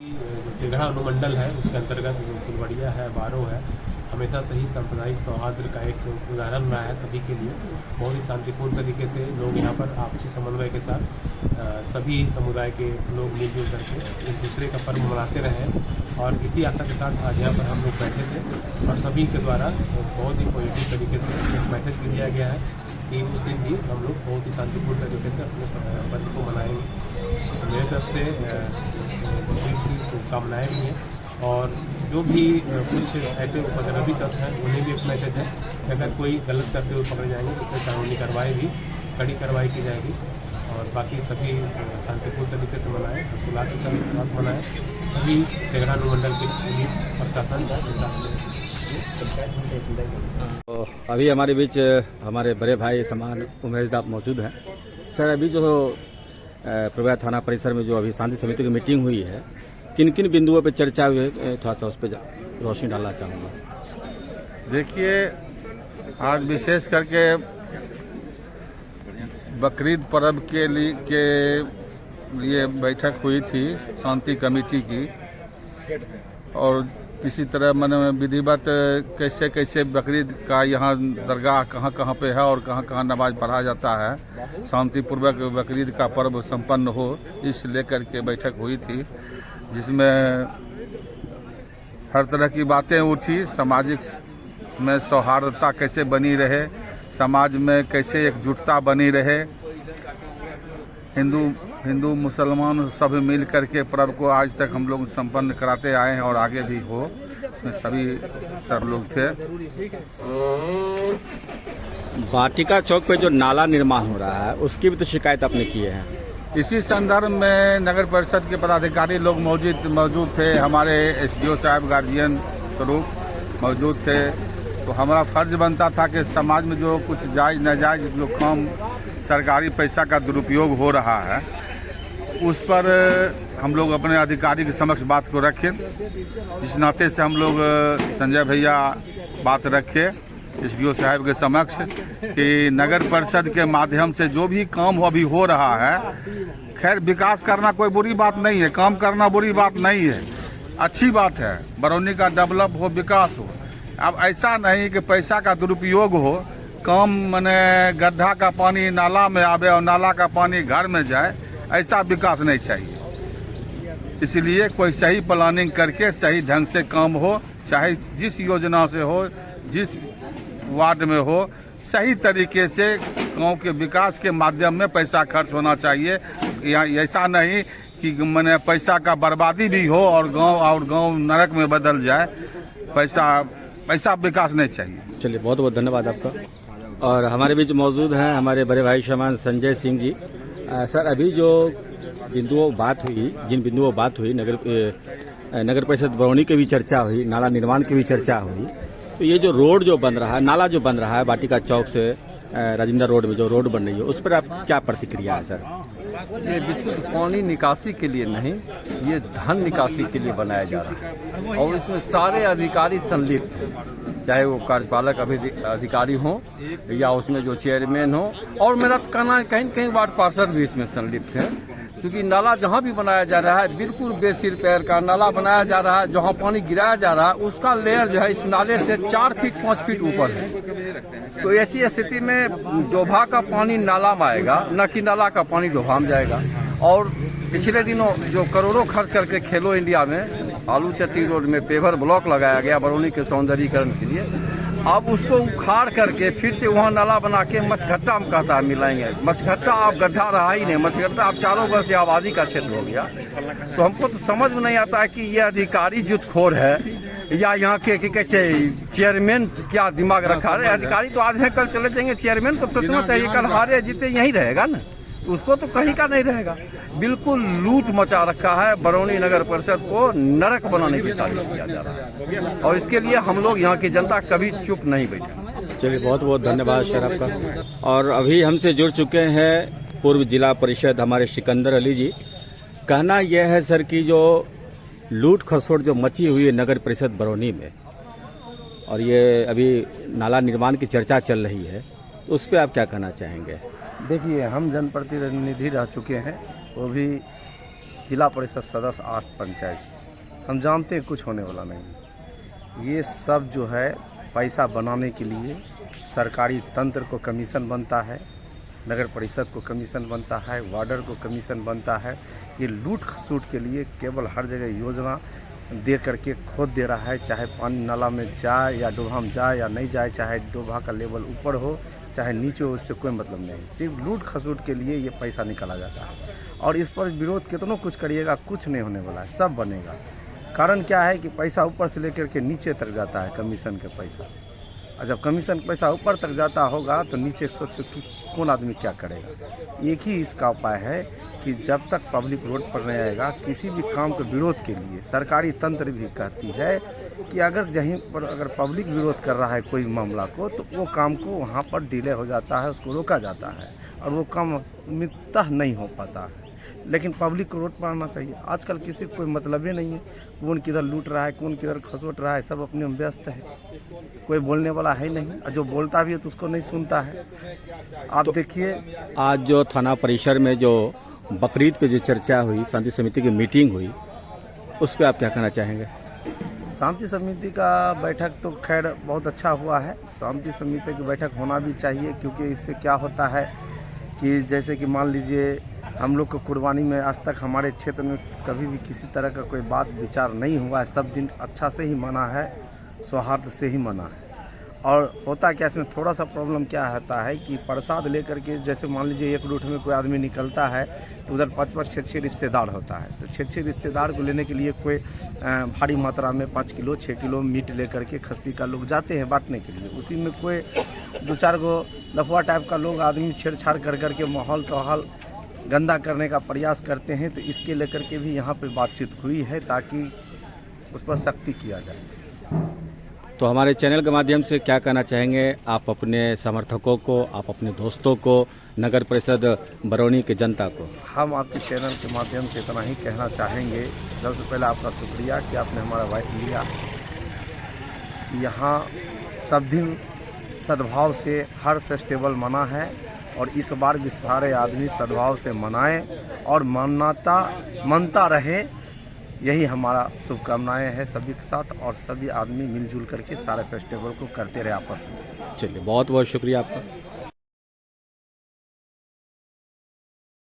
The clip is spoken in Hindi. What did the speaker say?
तिगड़ा अनुमंडल है उसके अंतर्गत फुलवड़िया है, बारो है, हमेशा से ही सांप्रदायिक सौहार्द का एक उदाहरण रहा है सभी के लिए। बहुत ही शांतिपूर्ण तरीके से लोग यहाँ पर आपसी समन्वय के साथ सभी समुदाय के लोग मिलजुल करके एक दूसरे का पर्व मनाते रहे और इसी आशा के साथ आज यहाँ पर हम लोग बैठे थे और सभी के द्वारा बहुत ही पॉजिटिव तरीके से एक मैसेज भी दिया गया है कि उस दिन भी हम लोग बहुत ही शांतिपूर्ण तरीके से अपने पर्व को मनाएंगे। मेरे तरफ से बकरीद की शुभकामनाएँ भी हैं और जो भी कुछ ऐसे उपद्रवी तत्व हैं उन्हें भी एक मैसेज है कि अगर कोई गलत करते हुए पकड़े जाएंगे तो उसमें कानूनी कार्रवाई भी कड़ी कार्रवाई की जाएगी और बाकी सभी शांतिपूर्ण तरीके से मनाएं, उल्लास के साथ मनाएं। सभी तिगड़ा अनुमंडल के पुलिस प्रशासन तो अभी हमारे बीच हमारे बड़े भाई समान उमेश दाप मौजूद हैं। सर, अभी जो प्रभात थाना परिसर में जो अभी शांति समिति की मीटिंग हुई है, किन किन बिंदुओं पर चर्चा हुई है, थोड़ा सा उस पर रोशनी डालना चाहूँगा। देखिए, आज विशेष करके बकरीद पर्व के लिए बैठक हुई थी शांति कमेटी की और किसी तरह मन विधिवत कैसे कैसे बकरीद का यहाँ दरगाह कहाँ कहाँ पे है और कहाँ कहाँ नमाज पढ़ा जाता है, शांतिपूर्वक बकरीद का पर्व संपन्न हो, इस लेकर के बैठक हुई थी जिसमें हर तरह की बातें उठी। सामाजिक में सौहार्दता कैसे बनी रहे, समाज में कैसे एकजुटता बनी रहे, हिंदू मुसलमान सब मिल करके पर्व को आज तक हम लोग संपन्न कराते आए हैं और आगे भी हो, इसमें सब लोग थे। वाटिका चौक पे जो नाला निर्माण हो रहा है उसकी भी तो शिकायत आपने किए हैं। इसी संदर्भ में नगर परिषद के पदाधिकारी लोग मौजूद थे, हमारे एसडीओ साहब गार्जियन स्वरूप मौजूद थे। तो हमारा फर्ज बनता था कि समाज में जो कुछ जायज नाजायज जो काम सरकारी पैसा का दुरुपयोग हो रहा है उस पर हम लोग अपने अधिकारी के समक्ष बात को रखें। जिस नाते से हम लोग संजय भैया बात रखे एसडीओ साहब के समक्ष कि नगर परिषद के माध्यम से जो भी काम अभी हो रहा है, खैर विकास करना कोई बुरी बात नहीं है, काम करना बुरी बात नहीं है, अच्छी बात है, बरौनी का डेवलप हो, विकास हो। अब ऐसा नहीं कि पैसा का दुरुपयोग हो, काम मने गड्ढा का पानी नाला में आवे और नाला का पानी घर में जाए, ऐसा विकास नहीं चाहिए। इसलिए कोई सही प्लानिंग करके सही ढंग से काम हो, चाहे जिस योजना से हो, जिस वार्ड में हो, सही तरीके से गांव के विकास के माध्यम में पैसा खर्च होना चाहिए। ऐसा नहीं कि मैंने पैसा का बर्बादी भी हो और गांव नरक में बदल जाए, पैसा विकास नहीं चाहिए। चलिए, बहुत बहुत धन्यवाद आपका। और हमारे बीच मौजूद हैं हमारे बड़े भाई श्रीमान संजय सिंह जी। सर, अभी जो जिन बिंदुओं बात हुई नगर परिषद बरौनी की भी चर्चा हुई, नाला निर्माण की भी चर्चा हुई, तो ये जो रोड जो बन रहा है, नाला जो बन रहा है वाटिका चौक से राजेंद्र रोड में जो रोड बन रही है, उस पर आप क्या प्रतिक्रिया है सर? ये विशुद्ध पानी निकासी के लिए नहीं, ये धन निकासी के लिए बनाया जा रहा है और इसमें सारे अधिकारी संलिप्त हैं, चाहे वो कार्यपालक अधिकारी हो या उसमें जो चेयरमैन हो, और मेरा तो कहना है कहीं कहीं वार्ड पार्षद भी इसमें संलिप्त है। क्योंकि नाला जहाँ भी बनाया जा रहा है बिल्कुल बेसिर पैर का नाला बनाया जा रहा है, जहाँ पानी गिराया जा रहा है उसका लेयर जो है इस नाले से 4 फीट 5 फीट ऊपर है। तो ऐसी स्थिति में डोभा का पानी नाला में आएगा, न कि नाला का पानी डोभा में जाएगा। और पिछले दिनों जो करोड़ों खर्च करके खेलो इंडिया में आलू चट्टी रोड में पेवर ब्लॉक लगाया गया बरौनी के सौंदर्यीकरण के लिए, अब उसको उखाड़ करके फिर से वहाँ नाला बना के मछघट्टा में कहता है मिलाएंगे। मछघट्टा आप गड्ढा रहा ही नहीं, मछघट्टा आप चारों बस आबादी का क्षेत्र हो गया। तो हमको तो समझ में नहीं आता है कि ये अधिकारी जुत्खोर है या यहाँ के चेयरमैन क्या दिमाग रखा है। अधिकारी तो आज है कल चले जाएंगे, चेयरमैन को सोचना चाहिए कल हारे जीते यही रहेगा ना, तो उसको तो कहीं का नहीं रहेगा। बिल्कुल लूट मचा रखा है, बरौनी नगर परिषद को नरक बनाने की साजिश किया जा रहा है और इसके लिए हम लोग यहाँ की जनता कभी चुप नहीं बैठे। चलिए, बहुत बहुत धन्यवाद सर आपका। और अभी हमसे जुड़ चुके हैं पूर्व जिला परिषद हमारे सिकंदर अली जी। कहना यह है सर कि जो लूट खसोट जो मची हुई है नगर परिषद बरौनी में और ये अभी नाला निर्माण की चर्चा चल रही है, उस पर आप क्या कहना चाहेंगे? देखिए, हम जनप्रतिनिधि रह चुके हैं, वो भी जिला परिषद सदस्य 8 पंचायत। हम जानते हैं कुछ होने वाला नहीं। ये सब जो है पैसा बनाने के लिए सरकारी तंत्र को कमीशन बनता है, नगर परिषद को कमीशन बनता है, वार्डर को कमीशन बनता है। ये लूट खसूट के लिए केवल हर जगह योजना दे करके खोद दे रहा है, चाहे पानी नाला में जाए या डोभा में जाए या नहीं जाए, चाहे डोभा का लेवल ऊपर हो चाहे नीचे हो, उससे कोई मतलब नहीं। सिर्फ लूट खसूट के लिए ये पैसा निकाला जाता है और इस पर विरोध कितना कुछ करिएगा, कुछ नहीं होने वाला है, सब बनेगा। कारण क्या है कि पैसा ऊपर से लेकर के नीचे तक जाता है, कमीशन का पैसा। और जब कमीशन पैसा ऊपर तक जाता होगा तो नीचे सोचो कि कौन आदमी क्या करेगा। एक ही इसका उपाय है कि जब तक पब्लिक रोड पर नहीं आएगा, किसी भी काम के विरोध के लिए सरकारी तंत्र भी कहती है कि अगर यहीं पर अगर पब्लिक विरोध कर रहा है कोई मामला को, तो वो काम को वहाँ पर डिले हो जाता है, उसको रोका जाता है और वो काम मितः नहीं हो पाता है। लेकिन पब्लिक को रोड पर आना चाहिए। आजकल किसी को कोई मतलब ही नहीं है, कौन किधर लूट रहा है, कौन किधर खसोट रहा है, सब अपने में व्यस्त है, कोई बोलने वाला है नहीं, और जो बोलता भी है तो उसको नहीं सुनता है। आप देखिए आज जो थाना परिसर में जो बकरीद पे जो चर्चा हुई, शांति समिति की मीटिंग हुई, उस पर आप क्या कहना चाहेंगे? शांति समिति का बैठक तो खैर बहुत अच्छा हुआ है। शांति समिति की बैठक होना भी चाहिए, क्योंकि इससे क्या होता है कि जैसे कि मान लीजिए हम लोग को कुर्बानी में आज तक हमारे क्षेत्र में कभी भी किसी तरह का कोई बात विचार नहीं हुआ है। सब दिन अच्छा से ही मना है, सौहार्द से ही मना है। और होता क्या इसमें थोड़ा सा प्रॉब्लम क्या होता है कि प्रसाद लेकर के जैसे मान लीजिए एक रूट में कोई आदमी निकलता है तो उधर 5-5, 6-6 रिश्तेदार होता है, तो 6-6 रिश्तेदार को लेने के लिए कोई भारी मात्रा में 5 किलो 6 किलो मीट लेकर के खस्सी का लोग जाते हैं बांटने के लिए। उसी में कोई 2-4 गो लफुआ टाइप का लोग आदमी छेड़छाड़ कर करके माहौल तोहाल गंदा करने का प्रयास करते हैं। तो इसके लेकर के भी यहाँ पे बातचीत हुई है ताकि उस पर सख्ती किया जाए। तो हमारे चैनल के माध्यम से क्या कहना चाहेंगे आप अपने समर्थकों को, आप अपने दोस्तों को, नगर परिषद बरौनी के जनता को? हम आपके चैनल के माध्यम से इतना ही कहना चाहेंगे। सबसे पहले आपका शुक्रिया कि आपने हमारा वाइट लिया। यहाँ सब दिन सद्भाव से हर फेस्टिवल मना है और इस बार भी सारे आदमी सद्भाव से मनाएं और मनता रहे, यही हमारा शुभकामनाएं हैं सभी के साथ। और सभी आदमी मिलजुल करके सारे फेस्टिवल को करते रहे आपस में। चलिए, बहुत बहुत शुक्रिया आपका।